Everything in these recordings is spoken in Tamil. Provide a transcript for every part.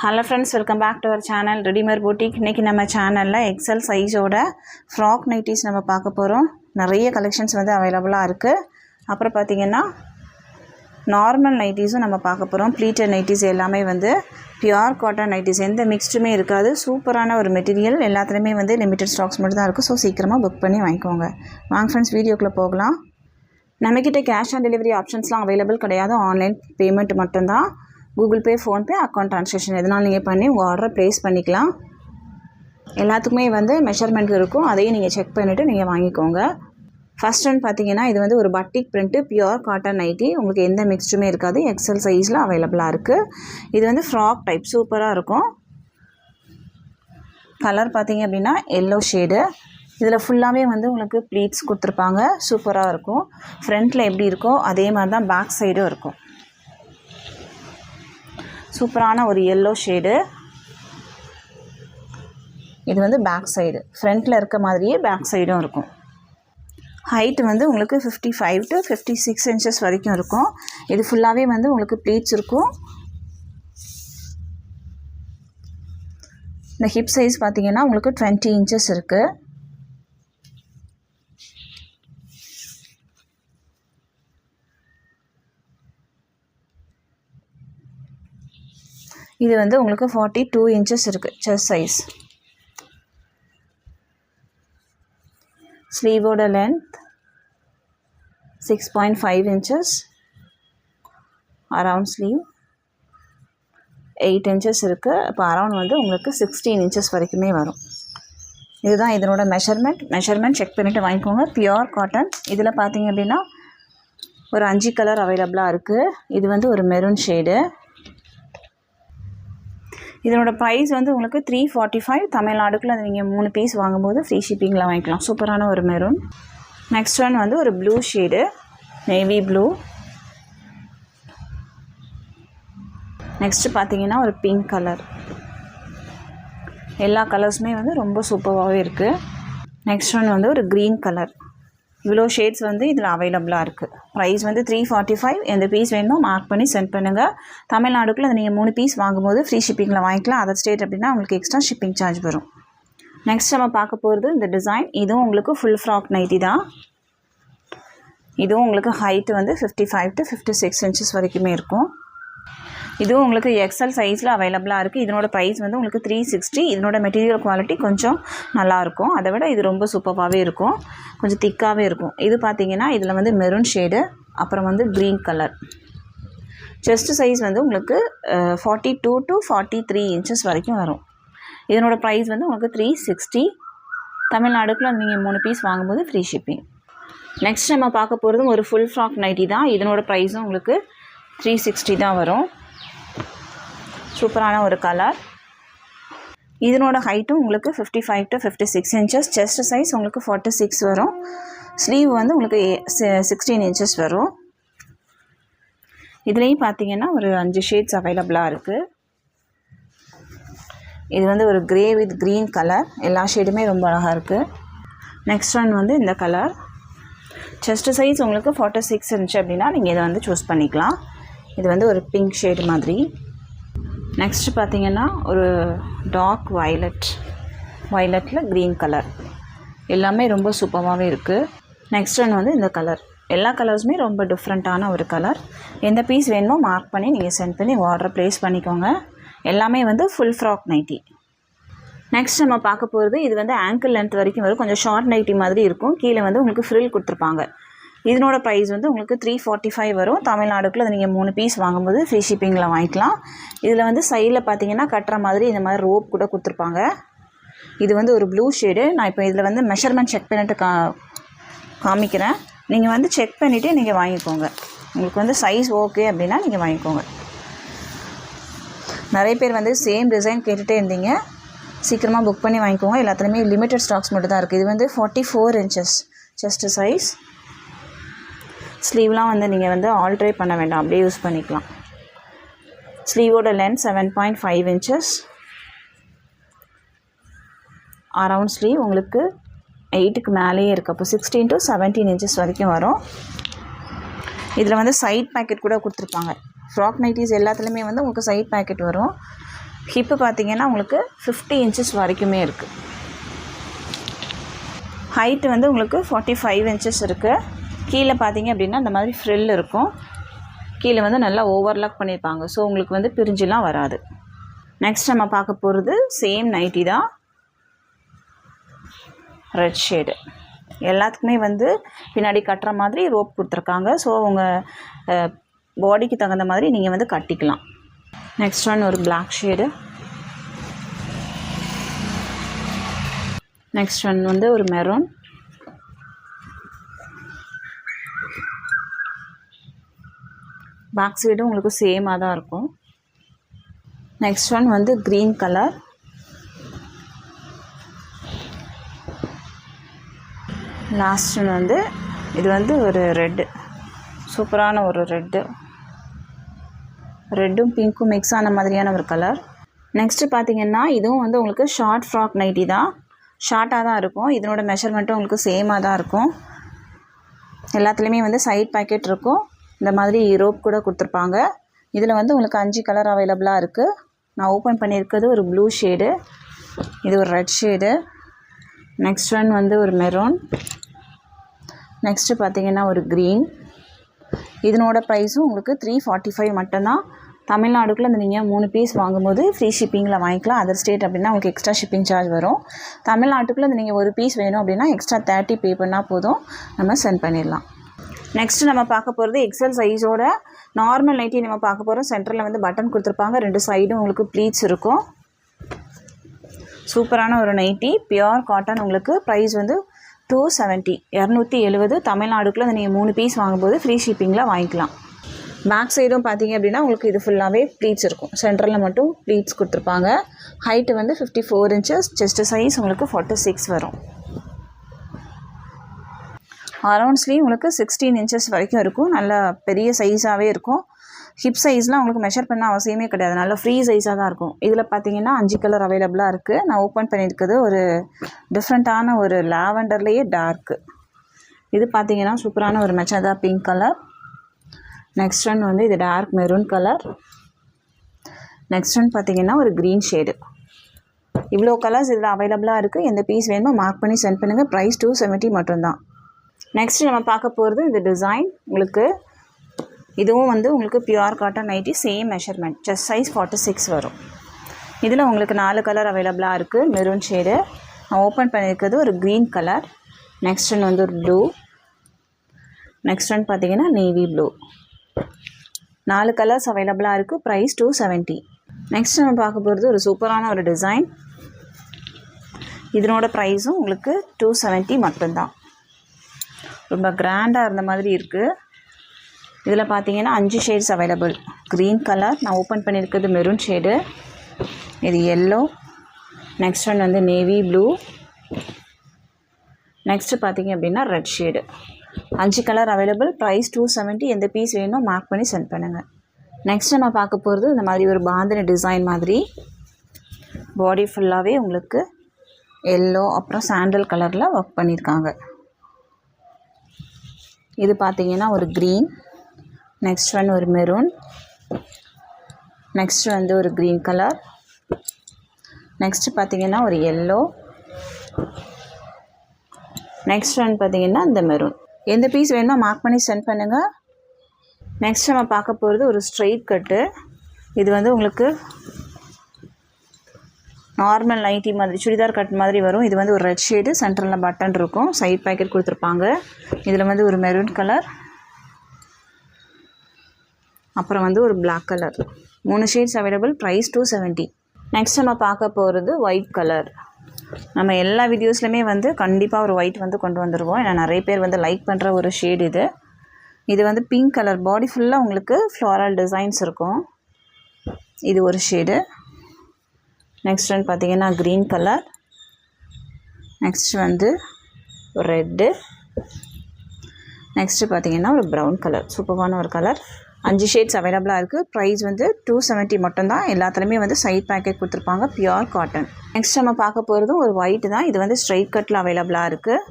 Hello friends, welcome back to our channel Ready-Made Boutique. இன்னைக்கு நம்ம சேனல்ல XL சைஸோட ஃப்ராக் நைட்டிஸ் நம்ம பார்க்க போறோம். நிறைய கலெக்ஷன்ஸ் வந்து அவேலபிளா இருக்கு. அப்புறம் பாத்தீங்கன்னா நார்மல் நைட்டிஸும் நம்ம பார்க்க போறோம். ப்ளீட்டட் நைட்டிஸ் எல்லாமே வந்து பியூர் காட்டன் நைட்டிஸ், எந்த மிக்ஸ்டுமே இருக்காது. சூப்பரான ஒரு மெட்டீரியல், எல்லாத்துலயுமே வந்து லிமிட்டட் ஸ்டாக்ஸ் மட்டும் தான் இருக்கு. சோ சீக்கிரமா புக் பண்ணி வாங்கிக்கோங்க. வாங்க ஃப்ரெண்ட்ஸ், வீடியோக்குள்ள போகலாம். நம்மகிட்ட கேஷ் ஆன் டெலிவரி ஆப்ஷன்ஸ்லாம் அவைலபிள் கிடையாது. ஆன்லைன் பேமெண்ட் மட்டும்தான். Google Pay, Phone Pay, account transaction எதனாலும் நீங்கள் பண்ணி உங்கள் ஆர்டரை ப்ளேஸ் பண்ணிக்கலாம். எல்லாத்துக்குமே வந்து மெஷர்மெண்ட் இருக்கும், அதையும் நீங்கள் செக் பண்ணிவிட்டு நீங்கள் வாங்கிக்கோங்க. ஃபர்ஸ்ட் ஒன் பார்த்தீங்கன்னா, இது வந்து ஒரு பட்டிக் பிரிண்ட்டு பியூர் காட்டன் நைட்டி. உங்களுக்கு எந்த மிக்ஸ்டுமே இருக்காது. எக்ஸல் சைஸில் அவைலபிளாக இருக்குது. இது வந்து ஃப்ராக் டைப், சூப்பராக இருக்கும். கலர் பார்த்தீங்க அப்படின்னா எல்லோ ஷேடு. இதில் ஃபுல்லாகவே வந்து உங்களுக்கு ப்ளீட்ஸ் கொடுத்துருப்பாங்க. சூப்பராக இருக்கும். ஃப்ரண்ட்டில் எப்படி இருக்கோ அதே மாதிரி தான் பேக் சைடும் இருக்கும். சூப்பரான ஒரு எல்லோ ஷேடு. இது வந்து பேக் சைடு, ஃப்ரண்ட்டில் இருக்க மாதிரியே பேக் சைடும் இருக்கும். ஹைட் வந்து உங்களுக்கு 55 to 56 inches வரைக்கும் இருக்கும். இது ஃபுல்லாகவே வந்து உங்களுக்கு ப்ளீட்ஸ் இருக்கும். இந்த ஹிப் சைஸ் பார்த்தீங்கன்னா உங்களுக்கு 20 inches இருக்குது. இது வந்து உங்களுக்கு 42 inches இருக்குது செஸ்ட் சைஸ். ஸ்லீவோட length 6.5 inches. Around sleeve 8 inches இருக்குது. இப்போ அரவுண்ட் வந்து உங்களுக்கு 16 inches வரைக்குமே வரும். இதுதான் இதனோட மெஷர்மெண்ட் செக் பண்ணிவிட்டு வாங்கிக்கோங்க. Pure cotton. இதில் பார்த்தீங்க அப்படின்னா ஒரு 5 கலர் அவைலபிளாக இருக்குது. இது வந்து ஒரு மெரூன் ஷேடு. இதனோட ப்ரைஸ் வந்து உங்களுக்கு 345. தமிழ்நாடுக்குள்ள நீங்கள் 3 பீஸ் வாங்கும்போது ஃப்ரீ ஷிப்பிங்கில் வாங்கிக்கலாம். சூப்பரான ஒரு மெரூன். நெக்ஸ்ட் ஒன் வந்து ஒரு blue shade, navy blue. Next பார்த்தீங்கன்னா ஒரு பிங்க் கலர். எல்லா கலர்ஸுமே வந்து ரொம்ப சூப்பராகவே இருக்குது. நெக்ஸ்ட் ஒன் வந்து ஒரு க்ரீன் கலர். இவ்வளோ ஷேட்ஸ் வந்து இதில் அவைலபிளாக இருக்குது. ப்ரைஸ் வந்து 345. எந்த பீஸ் வேணுமோ மார்க் பண்ணி சென்ட் பண்ணுங்கள். தமிழ்நாடுக்குள்ளே அதை நீங்கள் 3 பீஸ் வாங்கும்போது ஃப்ரீ ஷிப்பிங்கில் வாங்கிக்கலாம். அதர் ஸ்டேட் அப்படின்னா உங்களுக்கு எக்ஸ்ட்ரா ஷிப்பிங் சார்ஜ் வரும். நெக்ஸ்ட் நம்ம பார்க்க போகிறது இந்த டிசைன். இதுவும் உங்களுக்கு ஃபுல் ஃப்ராக் நைட்டி தான். இதுவும் உங்களுக்கு ஹைட்டு வந்து 55 to 56 inches வரைக்குமே இருக்கும். இதுவும் உங்களுக்கு எக்ஸல் சைஸில் அவைலபிளாக இருக்குது. இதனோட ப்ரைஸ் வந்து உங்களுக்கு 360. இதனோட மெட்டீரியல் குவாலிட்டி கொஞ்சம் நல்லாயிருக்கும். அதை விட இது ரொம்ப சூப்பராகவே இருக்கும், கொஞ்சம் திக்காகவே இருக்கும். இது பார்த்தீங்கன்னா இதில் வந்து மெரூன் ஷேடு, அப்புறம் வந்து க்ரீன் கலர். செஸ்ட் சைஸ் வந்து உங்களுக்கு 42 to 43 inches வரைக்கும் வரும். இதனோட ப்ரைஸ் வந்து உங்களுக்கு 360. தமிழ்நாடுக்குள்ள நீங்கள் 3 பீஸ் வாங்கும்போது ஃப்ரீ ஷிப்பிங். நெக்ஸ்ட் நம்ம பார்க்க போகிறதும் ஒரு ஃபுல் ஃப்ராக் நைட்டி தான். இதனோட ப்ரைஸும் உங்களுக்கு 360 தான் வரும். சூப்பரான ஒரு கலர். இதனோட ஹைட்டும் உங்களுக்கு 55 to 56 inches. செஸ்ட் சைஸ் உங்களுக்கு 46 வரும். ஸ்லீவ் வந்து உங்களுக்கு 16 inches வரும். இதுலேயும் பார்த்தீங்கன்னா ஒரு 5 ஷேட்ஸ் அவைலபிளாக இருக்குது. இது வந்து ஒரு கிரே வித் க்ரீன் கலர். எல்லா ஷேடுமே ரொம்ப அழகாக இருக்குது. நெக்ஸ்ட் ஒன் வந்து இந்த கலர். செஸ்ட் சைஸ் உங்களுக்கு 46 inch அப்படின்னா நீங்கள் இதை வந்து சூஸ் பண்ணிக்கலாம். இது வந்து ஒரு பிங்க் ஷேடு மாதிரி. நெக்ஸ்ட் பார்த்தீங்கன்னா ஒரு டார்க் வயலட்டில் க்ரீன் கலர். எல்லாமே ரொம்ப சூப்பராகவே இருக்குது. நெக்ஸ்ட் ஒன் வந்து இந்த கலர். எல்லா கலர்ஸுமே ரொம்ப டிஃப்ரெண்ட்டான ஒரு கலர். எந்த பீஸ் வேணுமோ மார்க் பண்ணி நீங்கள் சென்ட் பண்ணி ஆர்டரை ப்ளேஸ் பண்ணிக்கோங்க. எல்லாமே வந்து ஃபுல் ஃப்ராக் நைட்டி. நெக்ஸ்ட் நம்ம பார்க்க போகிறது இது வந்து ஆங்கிள் லென்த் வரைக்கும் வரும். கொஞ்சம் ஷார்ட் நைட்டி மாதிரி இருக்கும். கீழே வந்து உங்களுக்கு ஃப்ரில் கொடுத்துருப்பாங்க. இதனோட ப்ரைஸ் வந்து உங்களுக்கு 345 வரும். தமிழ்நாடுக்குள்ள அதை நீங்கள் 3 பீஸ் வாங்கும்போது ஃப்ரீ ஷிப்பிங்கில் வாங்கிக்கலாம். இதில் வந்து சைடில் பார்த்தீங்கன்னா கட்டுற மாதிரி இந்த மாதிரி ரோப் கூட கொடுத்துருப்பாங்க. இது வந்து ஒரு ப்ளூ ஷேடு. நான் இப்போ இதில் வந்து மெஷர்மெண்ட் செக் பண்ணிவிட்டு காமிக்கிறேன். நீங்கள் வந்து செக் பண்ணிவிட்டு நீங்கள் வாங்கிக்கோங்க. உங்களுக்கு வந்து சைஸ் ஓகே அப்படின்னா நீங்கள் வாங்கிக்கோங்க. நிறைய பேர் வந்து சேம் டிசைன் கேட்டுகிட்டே இருந்தீங்க. சீக்கிரமாக புக் பண்ணி வாங்கிக்கோங்க. எல்லாத்துலேயுமே லிமிட்டட் ஸ்டாக்ஸ் மட்டும் தான் இருக்குது. இது வந்து 44 inches செஸ்ட் சைஸ். ஸ்லீவ்லாம் வந்து நீங்கள் வந்து ஆல்ட்ரே பண்ண வேண்டாம், அப்படியே யூஸ் பண்ணிக்கலாம். ஸ்லீவோட லென்த் 7.5 inches. அரவுண்ட் ஸ்லீவ் உங்களுக்கு 8க்கு மேலேயே இருக்குது. அப்போ 16 to 17 inches வரைக்கும் வரும். இதில் வந்து சைட் பேக்கெட் கூட கொடுத்துருப்பாங்க. ஃப்ராக் நைட்டிஸ் எல்லாத்துலேயுமே வந்து உங்களுக்கு சைட் பேக்கெட் வரும். ஹிப்பு பார்த்தீங்கன்னா உங்களுக்கு 50 இன்ச்சஸ் வரைக்குமே இருக்குது. ஹைட்டு வந்து உங்களுக்கு 45 இன்ச்சஸ் இருக்குது. கீழே பார்த்தீங்க அப்படின்னா இந்த மாதிரி ஃப்ரில் இருக்கும். கீழே வந்து நல்லா ஓவர்லாக் பண்ணியிருப்பாங்க. ஸோ உங்களுக்கு வந்து பிரிஞ்சுலாம் வராது. நெக்ஸ்ட் நம்ம பார்க்க போகிறது சேம் நைட்டி தான், ரெட் ஷேடு. எல்லாத்துக்குமே வந்து பின்னாடி கட்டுற மாதிரி ரோப் கொடுத்துருக்காங்க. ஸோ உங்கள் பாடிக்கு தகுந்த மாதிரி நீங்கள் வந்து கட்டிக்கலாம். நெக்ஸ்ட் ஒன் ஒரு பிளாக் ஷேடு. நெக்ஸ்ட் ஒன் வந்து ஒரு மெரூன். பேக் சைடும் உங்களுக்கு சேமாக தான் இருக்கும். நெக்ஸ்ட் ஒன் வந்து க்ரீன் கலர். லாஸ்ட் ஒன் வந்து இது வந்து ஒரு ரெட்டு, சூப்பரான ஒரு ரெட்டும் பிங்க்கும் மிக்ஸ் ஆன மாதிரியான ஒரு கலர். நெக்ஸ்ட்டு பார்த்திங்கன்னா இதுவும் வந்து உங்களுக்கு ஷார்ட் ஃப்ராக் நைட்டி தான். ஷார்ட்டாக தான் இருக்கும். இதனோட மெஷர்மெண்ட்டும் உங்களுக்கு சேமாக தான் இருக்கும். எல்லாத்துலேயுமே வந்து சைட் பாக்கெட் இருக்கும். இந்த மாதிரி ரோப் கூட கொடுத்துருப்பாங்க. இதில் வந்து உங்களுக்கு 5 கலர் அவைலபிளாக இருக்குது. நான் ஓப்பன் பண்ணியிருக்கிறது ஒரு ப்ளூ ஷேடு, இது ஒரு ரெட் ஷேடு, நெக்ஸ்ட் ஒன் வந்து ஒரு மெரூன், நெக்ஸ்ட்டு பார்த்திங்கன்னா ஒரு க்ரீன். இதனோட ப்ரைஸும் உங்களுக்கு 345 மட்டும்தான். தமிழ்நாடுக்குள்ளே இந்த நீங்கள் 3 பீஸ் வாங்கும்போது ஃப்ரீ ஷிப்பிங்கில் வாங்கிக்கலாம். அதர் ஸ்டேட் அப்படின்னா உங்களுக்கு எக்ஸ்ட்ரா ஷிப்பிங் சார்ஜ் வரும். தமிழ்நாட்டுக்குள்ளே இந்த நீங்கள் 1 பீஸ் வேணும் அப்படின்னா எக்ஸ்ட்ரா 30 பே பண்ணால் போதும், நம்ம சென்ட் பண்ணிடலாம். நெக்ஸ்ட்டு நம்ம பார்க்க போகிறது எக்ஸல் சைஸோட நார்மல் நைட்டி நம்ம பார்க்க போகிறோம். சென்டரில் வந்து பட்டன் கொடுத்துருப்பாங்க, 2 சைடும் உங்களுக்கு ப்ளீட்ஸ் இருக்கும். சூப்பரான ஒரு நைட்டி, பியோர் காட்டன். உங்களுக்கு ப்ரைஸ் வந்து 270, 270. தமிழ்நாடுக்குள்ளே அந்த நீங்கள் 3 பீஸ் வாங்கும்போது ஃப்ரீ ஷிப்பிங்கில் வாங்கிக்கலாம். பேக் சைடும் பார்த்தீங்க அப்படின்னா உங்களுக்கு இது ஃபுல்லாகவே ப்ளீட்ஸ் இருக்கும். சென்டரில் மட்டும் ப்ளீட்ஸ் கொடுத்துருப்பாங்க. ஹைட்டு வந்து 54 இன்ச்சஸ். செஸ்ட்டு சைஸ் உங்களுக்கு 46 வரும். அரவுண்ட் ஸ்லீவ் உங்களுக்கு 16 இன்ச்சஸ் வரைக்கும் இருக்கும். நல்ல பெரிய சைஸாகவே இருக்கும். ஹிப் சைஸ்லாம் உங்களுக்கு மெஷர் பண்ண அவசியமே கிடையாது, நல்ல ஃப்ரீ சைஸாக தான் இருக்கும். இதில் பார்த்தீங்கன்னா 5 கலர் அவைலபிளாக இருக்குது. நான் ஓப்பன் பண்ணியிருக்கிறது ஒரு டிஃப்ரெண்ட்டான ஒரு லாவெண்டர்லேயே டார்க்கு. இது பார்த்தீங்கன்னா சூப்பரான ஒரு மெச்சதா பிங்க் கலர். நெக்ஸ்ட் ஒன் வந்து இது dark maroon colour. Next one பார்த்தீங்கன்னா ஒரு க்ரீன் ஷேடு. இவ்வளோ கலர்ஸ் இதில் அவைலபிளாக இருக்குது. எந்த பீஸ் வேணுமோ மார்க் பண்ணி சென்ட் பண்ணுங்கள். ப்ரைஸ் 270 மட்டும்தான். நெக்ஸ்ட்டு நம்ம பார்க்க போகிறது இந்த டிசைன். உங்களுக்கு இதுவும் வந்து உங்களுக்கு pure cotton nightie, same measurement, chest size 46 வரும். இதில் உங்களுக்கு 4 கலர் அவைலபிளாக இருக்குது. Maroon shade. நான் ஓப்பன் பண்ணியிருக்கிறது ஒரு க்ரீன் கலர். நெக்ஸ்ட் ஒன் வந்து ஒரு ப்ளூ. நெக்ஸ்ட் ஒன் பார்த்தீங்கன்னா நேவி ப்ளூ. 4 கலர்ஸ் அவைலபிளாக இருக்குது. ப்ரைஸ் 270. நெக்ஸ்ட் நம்ம பார்க்க போகிறது ஒரு சூப்பரான ஒரு டிசைன். இதனோட ப்ரைஸும் உங்களுக்கு 270 மட்டும்தான். ரொம்ப கிராண்டாக இருந்த மாதிரி இருக்குது. இதில் பார்த்தீங்கன்னா 5 ஷேட்ஸ் அவைலபிள். க்ரீன் கலர், நான் ஓப்பன் பண்ணியிருக்கிறது மெரூன் ஷேடு, இது எல்லோ, நெக்ஸ்ட் ஒன் வந்து நேவி ப்ளூ, நெக்ஸ்ட்டு பார்த்தீங்க அப்படின்னா red shade. 5 colour available. Price 270. எந்த பீஸ் வேணும் மார்க் பண்ணி சென்ட் பண்ணுங்கள். நெக்ஸ்ட் நம்ம பார்க்க போகிறது இந்த மாதிரி ஒரு பாந்தினி டிசைன் மாதிரி. பாடி ஃபுல்லாகவே உங்களுக்கு எல்லோ அப்புறம் சாண்டல் கலரில் ஒர்க் பண்ணியிருக்காங்க. இது பார்த்தீங்கன்னா ஒரு க்ரீன், நெக்ஸ்ட் ஒன் ஒரு மெரூன், நெக்ஸ்ட் வந்து ஒரு க்ரீன் கலர், நெக்ஸ்ட்டு பார்த்தீங்கன்னா ஒரு எல்லோ, நெக்ஸ்ட் ஒன் பார்த்தீங்கன்னா இந்த மெரூன். எந்த பீஸ் வேணுமோ மார்க் பண்ணி சென்ட் பண்ணுங்கள். நெக்ஸ்ட் நம்ம பார்க்க போகிறது ஒரு ஸ்ட்ரெயிட் கட்டு. இது வந்து உங்களுக்கு நார்மல் நைட்டி மாதிரி, சுடிதார் கட் மாதிரி வரும். இது வந்து ஒரு ரெட் ஷேடு, சென்டரில் பட்டன் இருக்கும், சைட் பாக்கெட் கொடுத்துருப்பாங்க. இதில் வந்து ஒரு மெரூன் கலர், அப்புறம் வந்து ஒரு black colour. 3 shades available. Price 270. Next நம்ம பார்க்க போகிறது ஒயிட் கலர். நம்ம எல்லா வீடியோஸ்லையுமே வந்து கண்டிப்பாக ஒரு ஒயிட் வந்து கொண்டு வந்துடுவோம். ஏன்னா நிறைய பேர் வந்து லைக் பண்ணுற ஒரு ஷேடு இது. இது வந்து பிங்க் கலர். பாடி ஃபுல்லாக உங்களுக்கு ஃப்ளாரல் டிசைன்ஸ் இருக்கும். இது ஒரு ஷேடு. நெக்ஸ்ட் ஒன் பார்த்தீங்கன்னா க்ரீன் கலர், நெக்ஸ்ட் வந்து ரெட்டு, நெக்ஸ்ட்டு பார்த்தீங்கன்னா ஒரு ப்ரௌன் கலர். சூப்பரான ஒரு கலர். 5 ஷேட்ஸ் அவைலபிளாக இருக்குது. ப்ரைஸ் வந்து 270 மட்டும்தான். எல்லாத்துலேயுமே வந்து சைட் பேக்கெட் கொடுத்துருப்பாங்க, பியூர் காட்டன். நெக்ஸ்ட் நம்ம பார்க்க போகிறதும் ஒரு ஒயிட் தான். இது வந்து ஸ்ட்ரைட் கட்டில் அவைலபிளாக இருக்குது.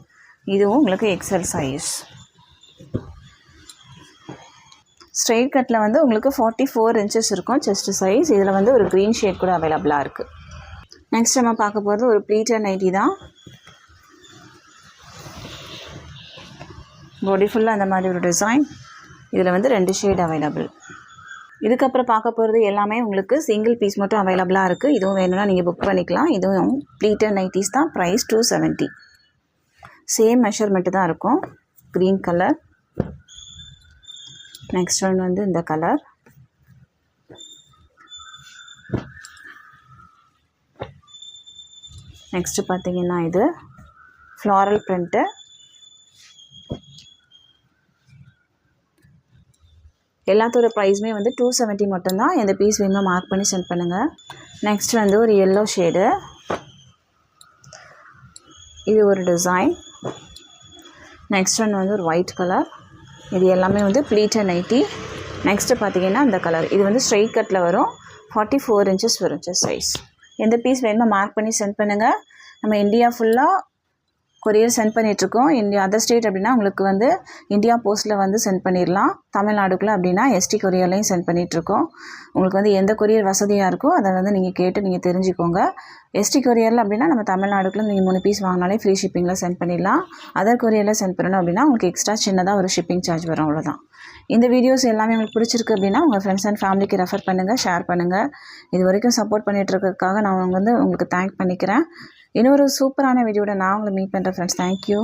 இதுவும் உங்களுக்கு எக்ஸல் சைஸ். ஸ்ட்ரெயிட் கட்டில் வந்து உங்களுக்கு 44 inches இருக்கும் செஸ்ட் சைஸ். இதில் வந்து ஒரு க்ரீன் ஷேட் கூட அவைலபிளாக இருக்குது. நெக்ஸ்ட் நம்ம பார்க்க போகிறது ஒரு ப்ளீட்டட் நைட்டி தான். பாடி ஃபுல்லாக அந்த மாதிரி ஒரு டிசைன். இதில் வந்து 2 ஷேட் அவைலபிள். இதுக்கப்புறம் பார்க்க போகிறது எல்லாமே உங்களுக்கு சிங்கிள் பீஸ் மட்டும் அவைலபிளாக இருக்குது. இதுவும் வேணும்னா நீங்கள் புக் பண்ணிக்கலாம். இதுவும் ப்ளீட்டட் நைட்டிஸ் தான். ப்ரைஸ் 270. சேம் மெஷர்மெண்ட்டு தான் இருக்கும். Green colour. நெக்ஸ்ட் ஒன் வந்து இந்த கலர். நெக்ஸ்ட்டு பார்த்தீங்கன்னா இது ஃப்ளாரல் பிரிண்ட்டு. எல்லாத்தோட ப்ரைஸுமே வந்து 270 மட்டும்தான். எந்த பீஸ் வேணுமோ மார்க் பண்ணி சென்ட் பண்ணுங்கள். நெக்ஸ்ட் வந்து ஒரு எல்லோ ஷேடு. இது ஒரு டிசைன். நெக்ஸ்ட் ஒன் வந்து ஒரு ஒயிட் கலர். இது எல்லாமே வந்து ப்ளீட்டட் நைட்டி. நெக்ஸ்ட்டு பார்த்தீங்கன்னா இந்த கலர். இது வந்து ஸ்ட்ரெயிட் கட்டில் வரும். 44 inches வரும் செஸ்ட் சைஸ். எந்த பீஸ் வேணுமோ மார்க் பண்ணி சென்ட் பண்ணுங்கள். நம்ம இந்தியா ஃபுல்லாக கொரியர் சென்ட் பண்ணிகிட்ருக்கோம். அதர் ஸ்டேட் அப்படின்னா உங்களுக்கு வந்து இந்தியா போஸ்ட்டில் வந்து சென்ட் பண்ணிடலாம். தமிழ்நாடுக்குள்ளே அப்படின்னா எஸ்டி கொரியர்லையும் சென்ட் பண்ணிகிட்ருக்கோம். உங்களுக்கு வந்து எந்த கொரியர் வசதியாக இருக்கோ அதை வந்து நீங்கள் கேட்டு நீங்கள் தெரிஞ்சுக்கோங்க. எஸ்டி கொரியரில் அப்படின்னா நம்ம தமிழ்நாடுக்குள்ளே நீங்கள் 3 பீஸ் வாங்கினாலே ஃப்ரீ ஷிப்பிங்கில் சென்ட் பண்ணிடலாம். அதர் கொரியரில் சென்ட் பண்ணணும் அப்படின்னா உங்களுக்கு எக்ஸ்ட்ரா சின்னதாக ஒரு ஷிப்பிங் சார்ஜ் வரும், அவ்வளோதான். இந்த வீடியோஸ் எல்லாமே உங்களுக்கு பிடிச்சிருக்கு அப்படின்னா உங்கள் ஃப்ரெண்ட்ஸ் அண்ட் ஃபேமிலிக்கு ரெஃபர் பண்ணுங்கள், ஷேர் பண்ணுங்கள். இது வரைக்கும் சப்போர்ட் பண்ணிகிட்ருக்கிறதுக்காக நான் வந்து உங்களுக்கு தேங்க் பண்ணிக்கிறேன். இன்னொரு சூப்பரான வீடியோட நான் உங்களை மீட் பண்ணுறேன் ஃப்ரெண்ட்ஸ். தேங்க்யூ.